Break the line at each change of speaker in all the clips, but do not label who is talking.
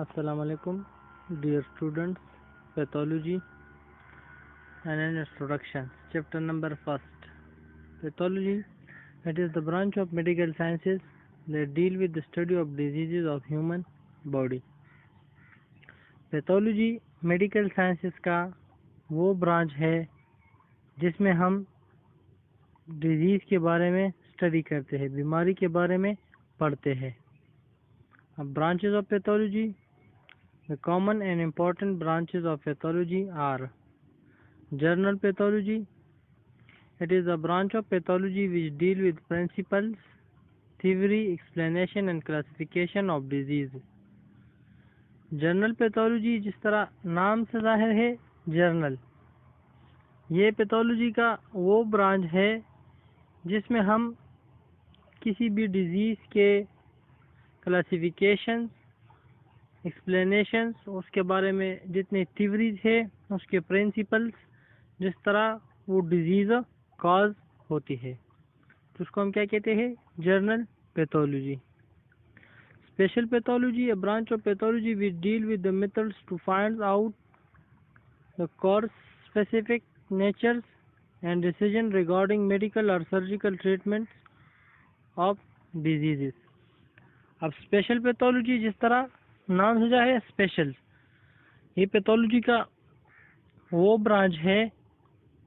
Assalamu alaikum, dear students. Pathology and an introduction. Chapter number 1. Pathology. It is the branch of medical sciences that deal with the study of diseases of human body. Pathology medical sciences का वो branch है जिसमें हम disease के बारे में study करते हैं, बीमारी के बारे में पढ़ते हैं. अब branches of pathology. The common and important branches of pathology are general pathology. It is a branch of pathology which deal with principles, theory, explanation and classification of disease. General pathology, जिस तरह नाम से जाहिर है journal, ये pathology का वो branch है जिसमें हम किसी भी डिजीज़ के क्लासिफिकेशंस, एक्सप्लेनेशंस, उसके बारे में जितने थ्योरीज है, उसके प्रिंसिपल्स, जिस तरह वो डिजीज़ कॉज होती है, तो उसको हम क्या कहते हैं? Journal pathology. Special pathology, a branch of pathology which deal with the methods to find out the cause, specific natures and decision regarding medical or surgical treatments of diseases. अब special pathology, जिस तरह नाम से है special, ये pathology का वो branch है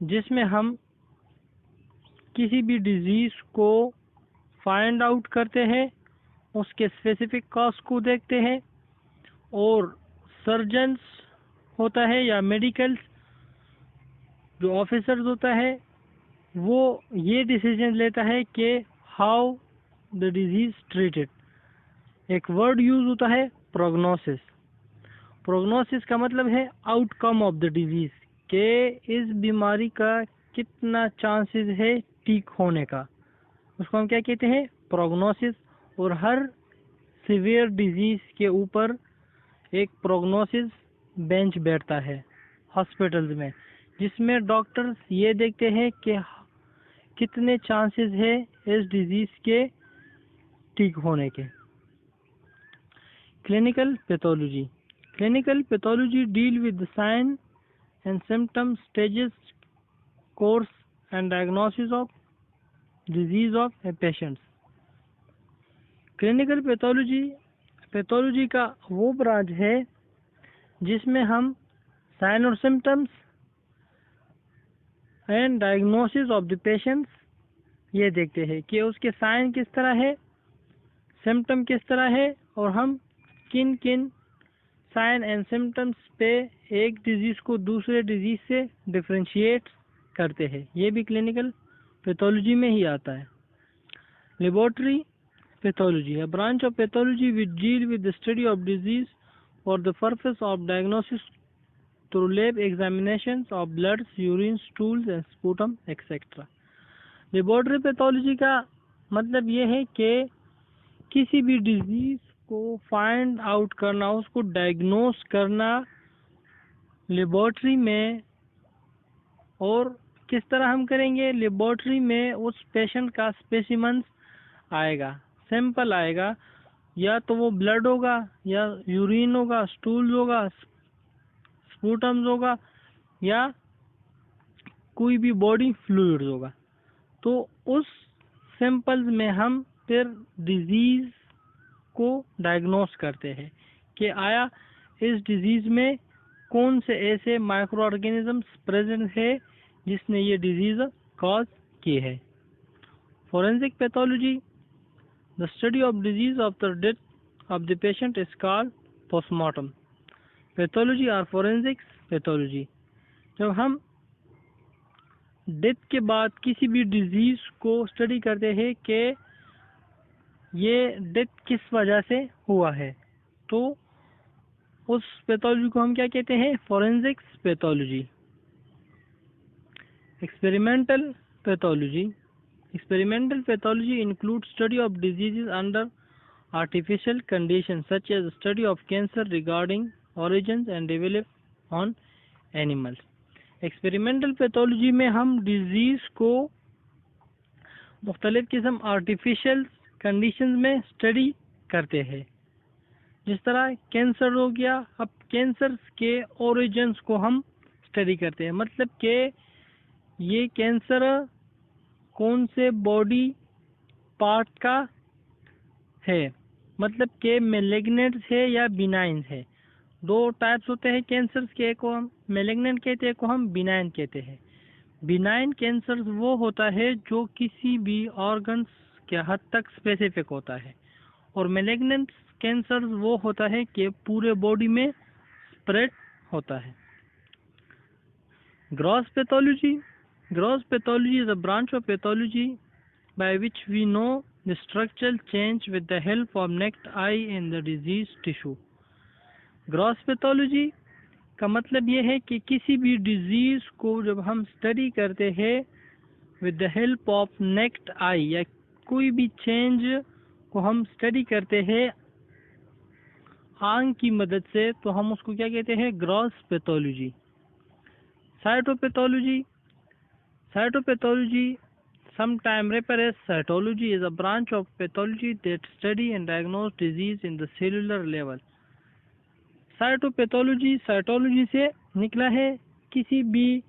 जिसमें हम किसी भी डिजीज़ को फाइंड आउट करते हैं, उसके स्पेसिफिक कॉज को देखते हैं, और सर्जन्स होता है या मेडिकल जो ऑफिसर्स होता है वो ये डिसीजन लेता है कि हाउ द डिजीज़ ट्रीटेड. एक वर्ड यूज़ होता है प्रोग्नोसिस. प्रोग्नोसिस का मतलब है आउटकम ऑफ द डिजीज़, के इस बीमारी का कितना चांसेस है ठीक होने का, उसको हम क्या कहते हैं? प्रोग्नोसिस. और हर सीवियर डिजीज़ के ऊपर एक प्रोग्नोसिस बेंच बैठता है हॉस्पिटल्स में, जिसमें डॉक्टर्स ये देखते हैं कि कितने चांसेस है इस डिजीज़ के ठीक होने के. Clinical pathology. Clinical pathology deal with the sign and symptoms, stages, course and diagnosis of disease of a patients. Clinical pathology pathology का वो ब्रांच है जिसमें हम साइन और symptoms and diagnosis of the patients ये देखते हैं कि उसके साइन किस तरह है, सिम्टम किस तरह है, और हम किन किन साइन एंड सिम्टम्स पे एक डिजीज़ को दूसरे डिजीज़ से डिफ्रेंशिएट करते हैं. ये भी क्लिनिकल पैथोलॉजी में ही आता है. Laboratory pathology, a branch of pathology which deal with the study of disease for the purpose of diagnosis through lab examinations of bloods, urine, stools and sputum etc. Laboratory pathology का मतलब ये है कि किसी भी डिजीज़ को find out करना, उसको डायग्नोस करना लेबोरेटरी में. और किस तरह हम करेंगे? लेबोरेटरी में उस पेशेंट का स्पेसिमेंस आएगा, सैंपल आएगा, या तो वो ब्लड होगा, या यूरिन होगा, स्टूल होगा, स्पूटम्स होगा, या कोई भी बॉडी फ्लूइड्स होगा. तो उस सैंपल्स में हम फिर डिजीज़ को डायग्नोस करते हैं कि आया इस डिजीज़ में कौन से ऐसे माइक्रो ऑर्गेनिजम्स प्रेजेंट है जिसने ये डिजीज़ कॉज की है. Forensic pathology. The study of disease after death of the patient is called postmortem pathology or forensics pathology. जब हम डेथ के बाद किसी भी डिजीज़ को स्टडी करते हैं कि ये डेथ किस वजह से हुआ है, तो उस पैथोलॉजी को हम क्या कहते हैं? Forensics pathology. Experimental pathology. Experimental pathology includes study of diseases under artificial conditions such as study of cancer regarding origins and develop on animals. Experimental pathology में हम डिजीज़ को मुख्तलिफ किस्म आर्टिफिशियल कंडीशंस में स्टडी करते हैं. जिस तरह कैंसर हो गया, अब कैंसर के ओरिजिन्स को हम स्टडी करते हैं, मतलब कि ये कैंसर कौन से बॉडी पार्ट का है, मतलब कि मैलिग्नेंट है या बिनाइन है। दो टाइप्स होते हैं कैंसर के, एक को हम मैलिग्नेंट कहते हैं, एक को हम बिनाइन कहते हैं। बिनाइन कैंसर वो होता है जो किसी भी ऑर्गन्स के हद तक स्पेसिफिक होता है, और मैलिग्नेंट कैंसर वो होता है कि पूरे बॉडी में स्प्रेड होता है। Gross pathology is a branch of pathology by which we know the structural change with the help of naked eye in the diseased tissue. Gross pathology का मतलब ये है कि किसी भी डिजीज को जब हम स्टडी करते हैं with the help of necked आई, या कोई भी चेंज को हम स्टडी करते हैं आंख की मदद से, तो हम उसको क्या कहते हैं, gross pathology. Cytopathology, sometimes referred as cytology, is a branch of pathology that study and diagnose disease in the cellular level. Cytology से निकला है, किसी भी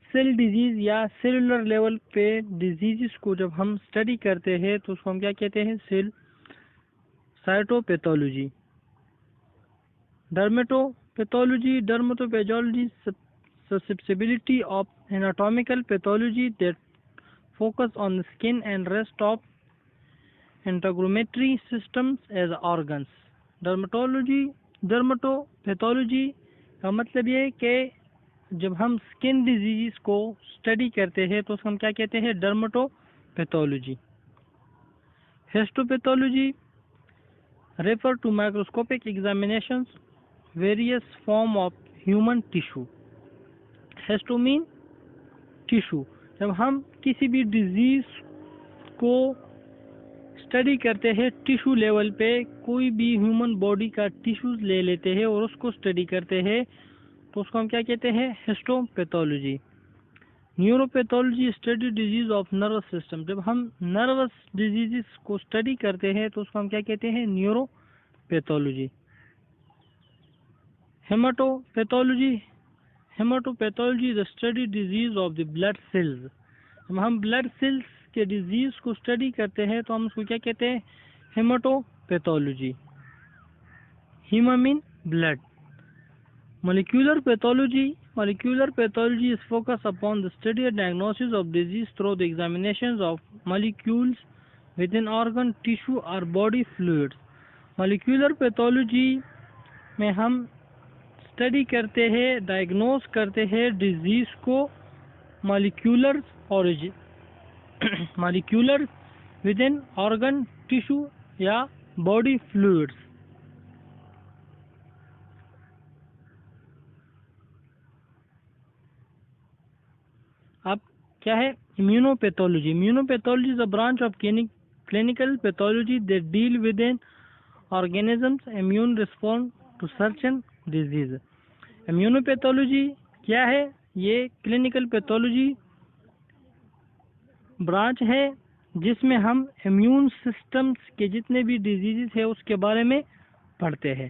सेल डिजीज या सेलुलर लेवल पे डिजीजेस को जब हम स्टडी करते हैं तो उसको हम क्या कहते हैं, cytopathology. डर्मेटोपैथोलॉजी susceptibility of anatomical pathology that focus on the skin and rest of integumentary systems as organs. डर्मेटोपैथोलॉजी का मतलब ये है कि जब हम स्किन डिजीज को स्टडी करते हैं तो उसको हम क्या कहते हैं, dermatopathology. Histopathology refer to microscopic examinations various form of human tissue. Histo mean tissue. जब हम किसी भी डिजीज को स्टडी करते हैं टिश्यू लेवल पे, कोई भी ह्यूमन बॉडी का टिश्यूज ले लेते हैं और उसको स्टडी करते हैं तो उसको हम क्या कहते हैं, histopathology. Neuropathology study disease of nervous system. जब हम नर्वस डिजीजेस को स्टडी करते हैं तो उसको हम क्या कहते हैं, neuropathology. Haematopathology the study disease of the blood cells. जब हम ब्लड सेल्स के डिजीज को स्टडी करते हैं तो हम उसको क्या कहते हैं, haematopathology. Haema mean blood. Molecular pathology is focused upon the study and diagnosis of disease through the examinations of molecules within organ, tissue or body fluids. Molecular pathology में हम स्टडी करते हैं, डायग्नोस करते हैं डिजीज को molecular within organ, tissue या body fluids. अब क्या है, immunopathology is a branch of clinical pathology that deal with in organisms immune respond to certain disease. Immunopathology क्या है, ये क्लिनिकल पैथोलॉजी ब्रांच है जिसमें हम इम्यून सिस्टम्स के जितने भी डिजीजेस है उसके बारे में पढ़ते हैं।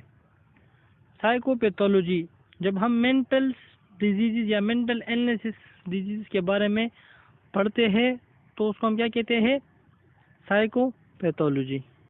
साइकोपैथोलॉजी, जब हम मेंटल डिजीजेस या मेंटल इलनेसेस डिजीज के बारे में पढ़ते हैं तो उसको हम क्या कहते हैं, साइकोपैथोलॉजी।